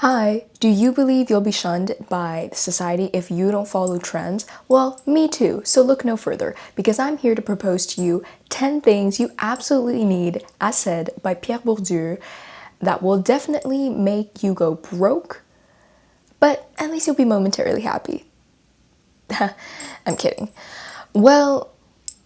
Hi, do you believe you'll be shunned by society if you don't follow trends? Well, me too, so look no further, because I'm here to propose to you 10 things you absolutely need, as said by Pierre Bourdieu, that will definitely make you go broke, but at least you'll be momentarily happy. I'm kidding. Well,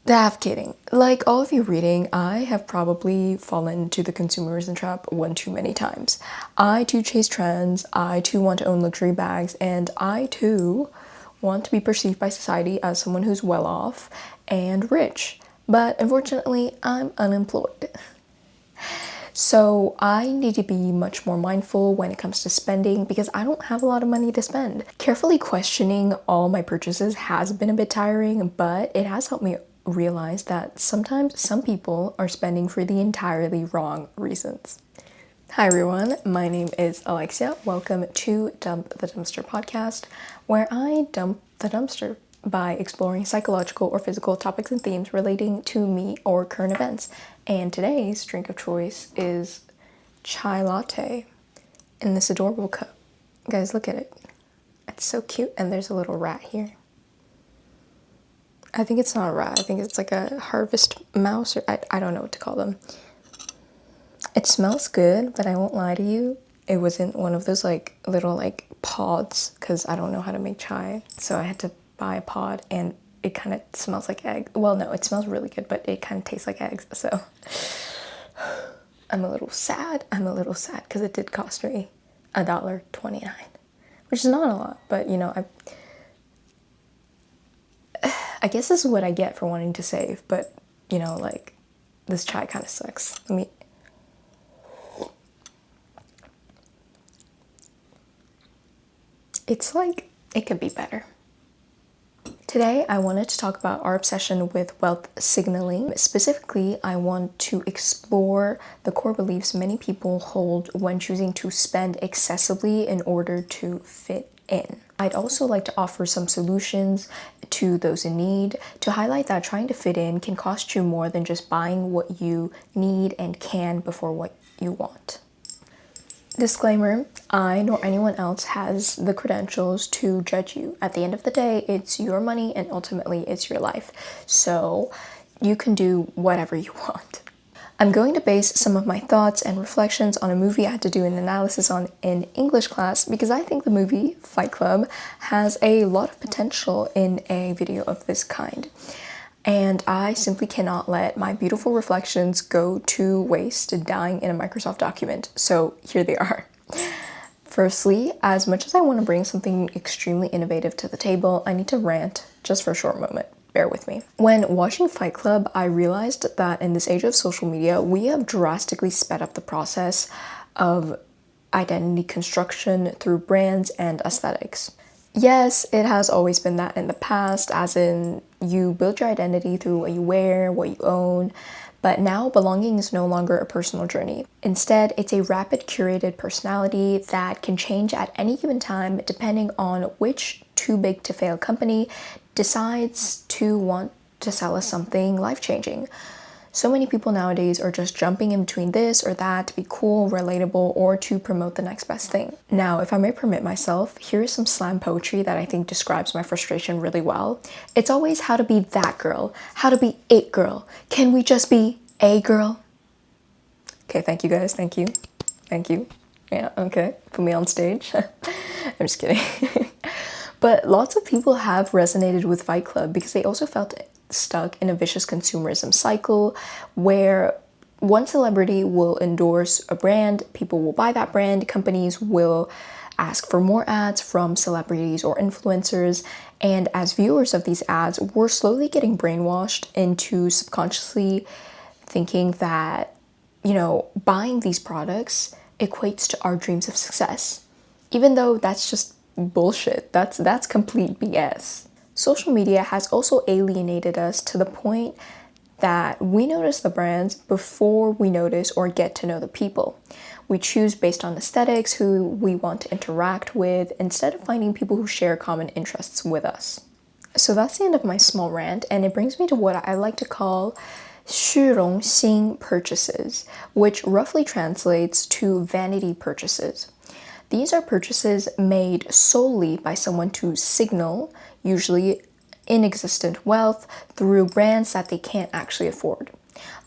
half kidding. Like all of you reading, I have probably fallen into the consumerism trap one too many times. I too chase trends, I too want to own luxury bags, and I too want to be perceived by society as someone who's well off and rich. But unfortunately, I'm unemployed. So I need to be much more mindful when it comes to spending because I don't have a lot of money to spend. Carefully questioning all my purchases has been a bit tiring, but it has helped me realize that sometimes some people are spending for the entirely wrong reasons. Hi everyone, my name is Alexia. Welcome to Dump the Dumpster podcast, where I dump the dumpster by exploring psychological or physical topics and themes relating to me or current events. And today's drink of choice is chai latte in this adorable cup. Guys, look at it. It's so cute, and there's a little rat here. I think it's not a rat. I think it's like a harvest mouse, or I don't know what to call them. It smells good, but I won't lie to you. It wasn't one of those like little like pods because I don't know how to make chai. So I had to buy a pod and it kind of smells like egg. Well, no, it smells really good, but it kind of tastes like eggs. So I'm a little sad. I'm a little sad because it did cost me $1.29, which is not a lot, but you know, I guess this is what I get for wanting to save, but you know, like this chai kind of sucks. It's like, it could be better. Today, I wanted to talk about our obsession with wealth signaling. Specifically, I want to explore the core beliefs many people hold when choosing to spend excessively in order to fit in. I'd also like to offer some solutions to those in need to highlight that trying to fit in can cost you more than just buying what you need and can before what you want. Disclaimer, I nor anyone else has the credentials to judge you. At the end of the day, it's your money and ultimately it's your life. So you can do whatever you want. I'm going to base some of my thoughts and reflections on a movie I had to do an analysis on in English class because I think the movie Fight Club has a lot of potential in a video of this kind. And I simply cannot let my beautiful reflections go to waste dying in a Microsoft document. So here they are. Firstly, as much as I want to bring something extremely innovative to the table, I need to rant just for a short moment. Bear with me. When watching Fight Club, I realized that in this age of social media, we have drastically sped up the process of identity construction through brands and aesthetics. Yes, it has always been that in the past, as in you build your identity through what you wear, what you own, but now belonging is no longer a personal journey. Instead, it's a rapid curated personality that can change at any given time depending on which too big to fail company decides to want to sell us something life-changing. So many people nowadays are just jumping in between this or that to be cool, relatable, or to promote the next best thing. Now, if I may permit myself, here is some slam poetry that I think describes my frustration really well. It's always how to be that girl, how to be it girl. Can we just be a girl? Okay, thank you guys, thank you. Thank you. Yeah, okay, put me on stage. I'm just kidding. But lots of people have resonated with Fight Club because they also felt stuck in a vicious consumerism cycle where one celebrity will endorse a brand, people will buy that brand, companies will ask for more ads from celebrities or influencers, and as viewers of these ads, we're slowly getting brainwashed into subconsciously thinking that, you know, buying these products equates to our dreams of success, even though that's just bullshit. That's complete BS. Social media has also alienated us to the point that we notice the brands before we notice or get to know the people. We choose based on aesthetics, who we want to interact with, instead of finding people who share common interests with us. So that's the end of my small rant, and it brings me to what I like to call 虚荣心 purchases, which roughly translates to vanity purchases. These are purchases made solely by someone to signal, usually inexistent wealth, through brands that they can't actually afford.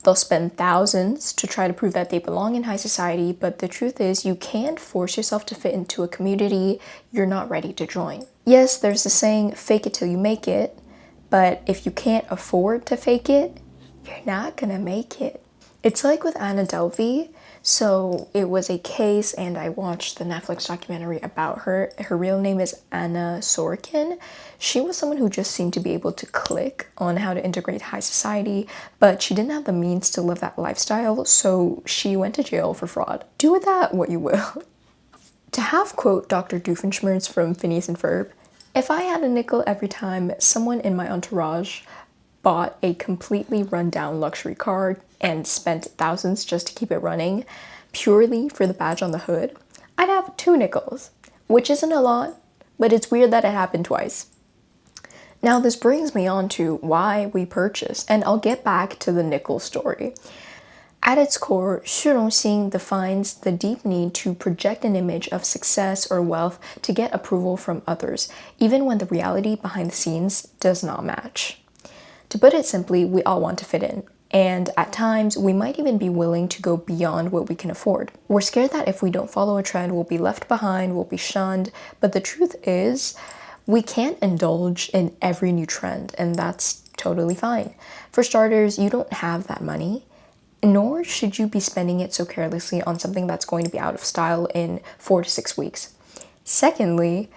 They'll spend thousands to try to prove that they belong in high society, but the truth is you can't force yourself to fit into a community you're not ready to join. Yes, there's the saying, fake it till you make it, but if you can't afford to fake it, you're not gonna make it. It's like with Anna Delvey. So it was a case, and I watched the Netflix documentary about her. Her real name is Anna Sorokin. She was someone who just seemed to be able to click on how to integrate high society, but she didn't have the means to live that lifestyle, so she went to jail for fraud. Do with that what you will. To half quote Dr. Doofenshmirtz from Phineas and Ferb, if I had a nickel every time someone in my entourage bought a completely run-down luxury car and spent thousands just to keep it running, purely for the badge on the hood, I'd have 2 nickels, which isn't a lot, but it's weird that it happened twice. Now this brings me on to why we purchase, and I'll get back to the nickel story. At its core, 虚荣心 defines the deep need to project an image of success or wealth to get approval from others, even when the reality behind the scenes does not match. To put it simply, we all want to fit in, and at times we might even be willing to go beyond what we can afford. We're scared that if we don't follow a trend, we'll be left behind, we'll be shunned, but the truth is, we can't indulge in every new trend, and that's totally fine. For starters, you don't have that money, nor should you be spending it so carelessly on something that's going to be out of style in 4 to 6 weeks. Secondly,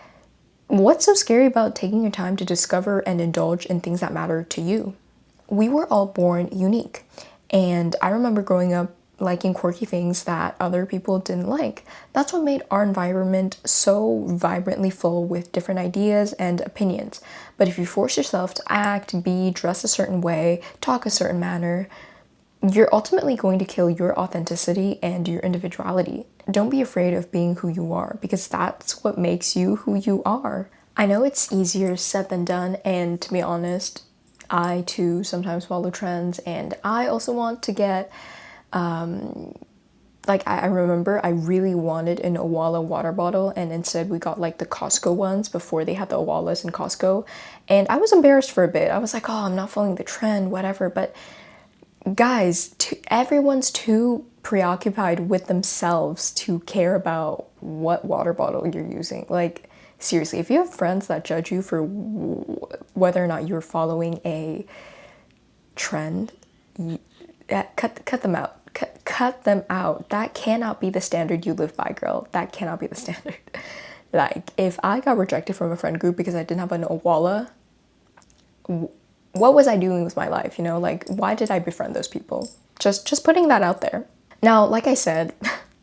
what's so scary about taking your time to discover and indulge in things that matter to you? We were all born unique, and I remember growing up liking quirky things that other people didn't like. That's what made our environment so vibrantly full with different ideas and opinions. But if you force yourself to act, be, dress a certain way, talk a certain manner, you're ultimately going to kill your authenticity and your individuality. Don't be afraid of being who you are, because that's what makes you who you are. I know it's easier said than done, and to be honest, I too sometimes follow trends, and I also want to get, I remember I really wanted an Owala water bottle, and instead we got like the Costco ones before they had the Owalas in Costco, and I was embarrassed for a bit. I was like, oh, I'm not following the trend, whatever, but guys, everyone's too preoccupied with themselves to care about what water bottle you're using. Like, seriously, if you have friends that judge you for whether or not you're following a trend, cut them out. Cut them out. That cannot be the standard you live by, girl. That cannot be the standard. Like, if I got rejected from a friend group because I didn't have an Owala, what was I doing with my life, you know? Like, why did I befriend those people? Just putting that out there. Now, like I said,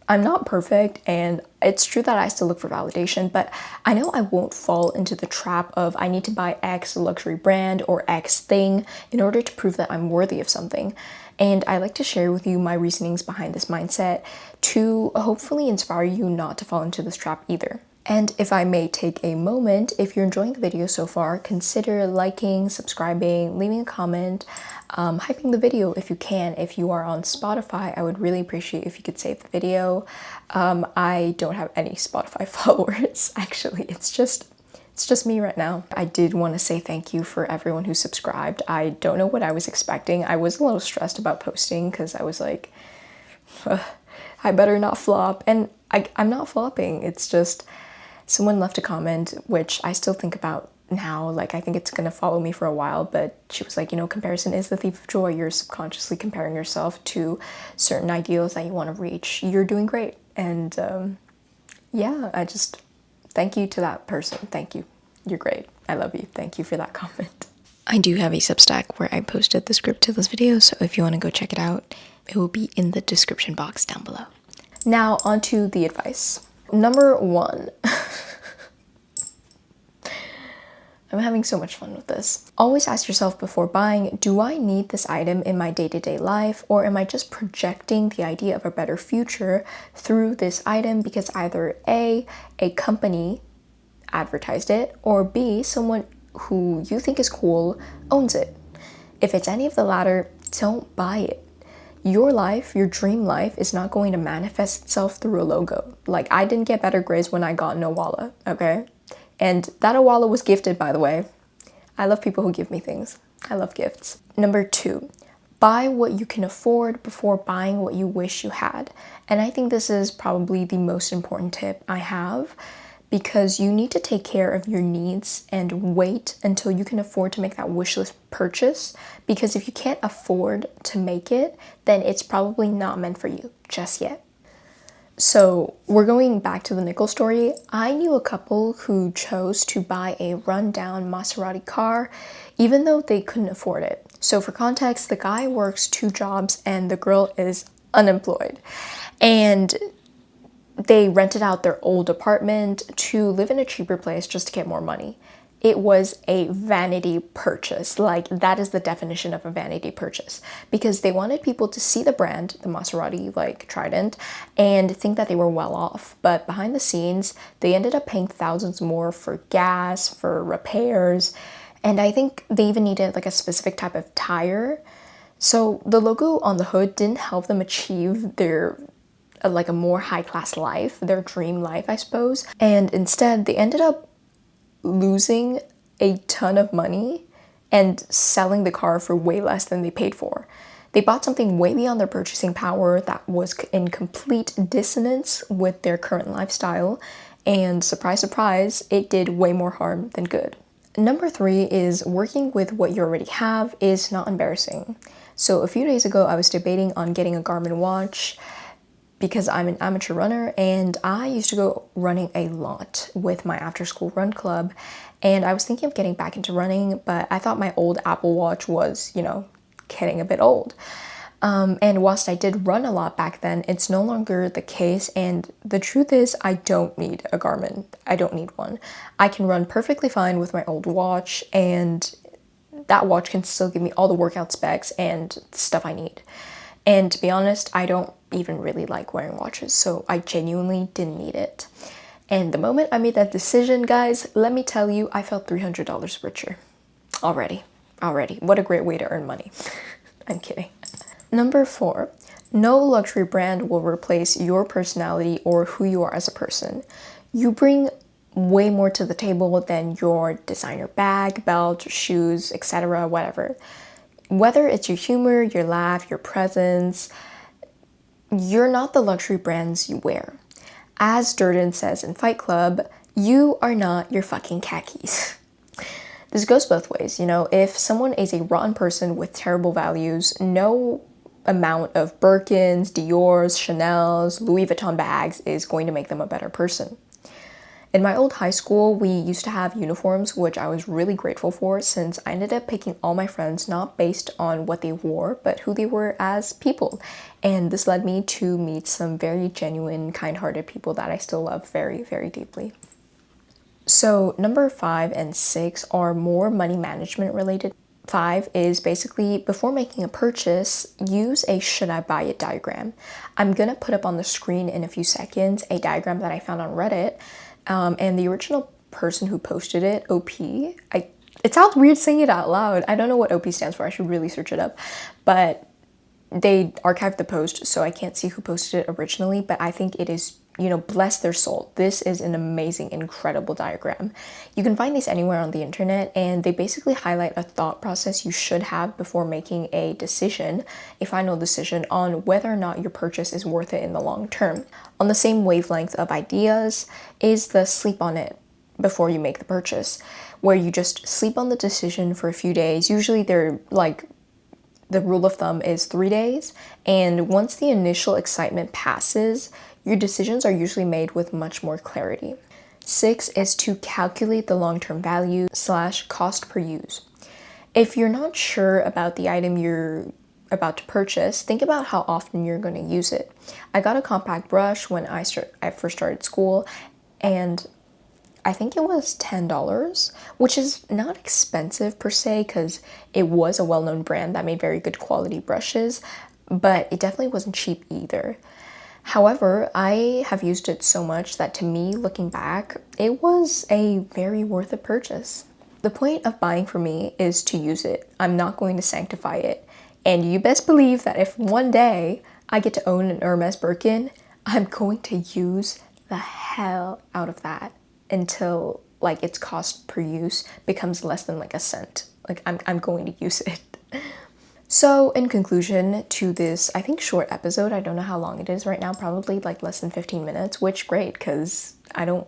I'm not perfect, and it's true that I still look for validation, but I know I won't fall into the trap of I need to buy X luxury brand or X thing in order to prove that I'm worthy of something. And I like to share with you my reasonings behind this mindset to hopefully inspire you not to fall into this trap either. And if I may take a moment, if you're enjoying the video so far, consider liking, subscribing, leaving a comment, hyping the video if you can. If you are on Spotify, I would really appreciate if you could save the video. I don't have any Spotify followers, actually. It's just me right now. I did want to say thank you for everyone who subscribed. I don't know what I was expecting. I was a little stressed about posting because I was like, I better not flop. And I'm not flopping. It's just someone left a comment, which I still think about now. Like, I think it's gonna follow me for a while, but she was like, you know, comparison is the thief of joy. You're subconsciously comparing yourself to certain ideals that you want to reach. You're doing great. And yeah, I just thank you to that person. Thank you. You're great. I love you. Thank you for that comment. I do have a Substack where I posted the script to this video, so if you want to go check it out, it will be in the description box down below. Now, onto the advice. Number 1. I'm having so much fun with this. Always ask yourself before buying, do I need this item in my day-to-day life, or am I just projecting the idea of a better future through this item because either A, a company advertised it, or B, someone who you think is cool owns it? If it's any of the latter, don't buy it. Your life, your dream life, is not going to manifest itself through a logo. Like, I didn't get better grades when I got an Owala, okay? And that Owala was gifted, by the way. I love people who give me things. I love gifts. Number 2, buy what you can afford before buying what you wish you had. And I think this is probably the most important tip I have, because you need to take care of your needs and wait until you can afford to make that wish list purchase. Because if you can't afford to make it, then it's probably not meant for you just yet. So we're going back to the nickel story. I knew a couple who chose to buy a rundown Maserati car even though they couldn't afford it. So for context, the guy works 2 jobs and the girl is unemployed. And they rented out their old apartment to live in a cheaper place just to get more money. It was a vanity purchase. Like, that is the definition of a vanity purchase, because they wanted people to see the brand, the Maserati, like Trident, and think that they were well off. But behind the scenes, they ended up paying thousands more for gas, for repairs, and I think they even needed like a specific type of tire. So the logo on the hood didn't help them achieve their like a more high-class life, their dream life, I suppose. And instead, they ended up losing a ton of money and selling the car for way less than they paid for. They bought something way beyond their purchasing power that was in complete dissonance with their current lifestyle, and surprise, surprise, it did way more harm than good. Number 3 is working with what you already have is not embarrassing. So a few days ago, I was debating on getting a Garmin watch because I'm an amateur runner and I used to go running a lot with my after school run club, and I was thinking of getting back into running, but I thought my old Apple Watch was, getting a bit old. And whilst I did run a lot back then, it's no longer the case, and the truth is I don't need a Garmin. I don't need one. I can run perfectly fine with my old watch, and that watch can still give me all the workout specs and stuff I need. And to be honest, I don't even really like wearing watches, so I genuinely didn't need it. And the moment I made that decision, guys, let me tell you, I felt $300 richer. Already. What a great way to earn money. I'm kidding. Number 4, no luxury brand will replace your personality or who you are as a person. You bring way more to the table than your designer bag, belt, shoes, etc., whatever. Whether it's your humor, your laugh, your presence, you're not the luxury brands you wear. As Durden says in Fight Club, you are not your fucking khakis. This goes both ways, if someone is a rotten person with terrible values, no amount of Birkins, Dior's, Chanel's, Louis Vuitton bags is going to make them a better person. In my old high school, we used to have uniforms, which I was really grateful for, since I ended up picking all my friends not based on what they wore, but who they were as people. And this led me to meet some very genuine, kind-hearted people that I still love very, very deeply. So number 5 and 6 are more money management related. 5 is basically, before making a purchase, use a should I buy it diagram. I'm gonna put up on the screen in a few seconds a diagram that I found on Reddit. And the original person who posted it, OP, it sounds weird saying it out loud. I don't know what OP stands for. I should really search it up. But they archived the post, so I can't see who posted it originally, but I think it is, bless their soul. This is an amazing, incredible diagram. You can find these anywhere on the internet, and they basically highlight a thought process you should have before making a decision, a final decision on whether or not your purchase is worth it in the long term. On the same wavelength of ideas is the sleep on it before you make the purchase, where you just sleep on the decision for a few days. Usually they're like, the rule of thumb is 3 days, and once the initial excitement passes, your decisions are usually made with much more clarity. 6 is to calculate the long-term value / cost per use. If you're not sure about the item you're about to purchase, think about how often you're going to use it. I got a compact brush when I first started school, and I think it was $10, which is not expensive per se because it was a well-known brand that made very good quality brushes, but it definitely wasn't cheap either. However, I have used it so much that to me, looking back, it was a very worth it purchase. The point of buying for me is to use it. I'm not going to sanctify it. And you best believe that if one day I get to own an Hermes Birkin, I'm going to use the hell out of that until like its cost per use becomes less than like a cent. Like I'm going to use it. So in conclusion to this, I think short episode, I don't know how long it is right now, probably like less than 15 minutes, which great, because I don't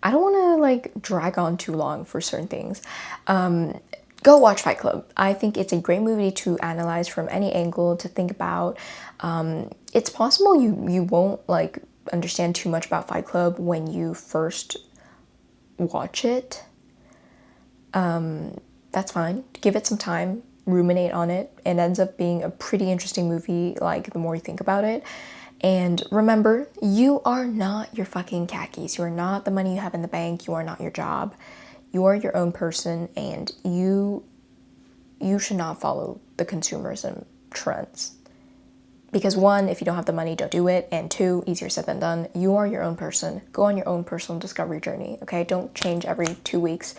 want to like drag on too long for certain things. Go watch Fight Club. I think it's a great movie to analyze from any angle, to think about. It's possible you won't like understand too much about Fight Club when you first watch it. That's fine. Give it some time, ruminate on it. It ends up being a pretty interesting movie, like the more you think about it. And remember, you are not your fucking khakis. You are not the money you have in the bank. You are not your job. You are your own person, and you should not follow the consumerism trends. Because one, if you don't have the money, don't do it. And two, easier said than done. You are your own person. Go on your own personal discovery journey, okay? Don't change every 2 weeks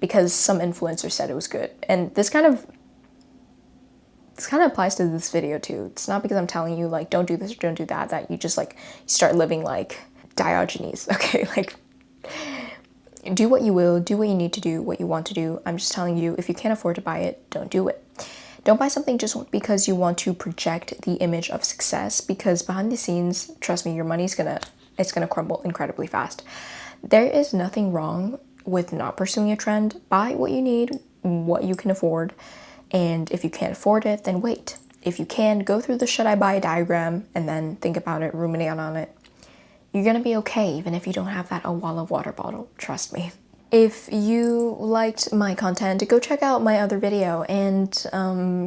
because some influencer said it was good. And this kind of applies to this video too. It's not because I'm telling you like don't do this or don't do that that you just like start living like Diogenes, okay? Like do what you will, do what you need to do, what you want to do. I'm just telling you, if you can't afford to buy it, don't do it. Don't buy something just because you want to project the image of success, because behind the scenes, trust me, your money's gonna crumble incredibly fast. There is nothing wrong with not pursuing a trend. Buy what you need, what you can afford, and if you can't afford it, then wait. If you can, go through the should I buy diagram and then think about it, ruminate on it. You're gonna be okay even if you don't have that Owala water bottle, trust me. If you liked my content, go check out my other video and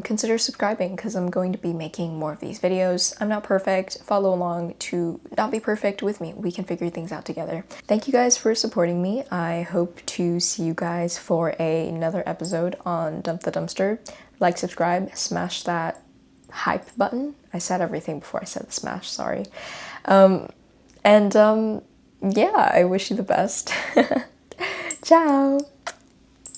consider subscribing, because I'm going to be making more of these videos. I'm not perfect. Follow along to not be perfect with me. We can figure things out together. Thank you guys for supporting me. I hope to see you guys for another episode on Dump the Dumpster. Like, subscribe, smash that hype button. I said everything before I said the smash, sorry. Yeah, I wish you the best. Ciao!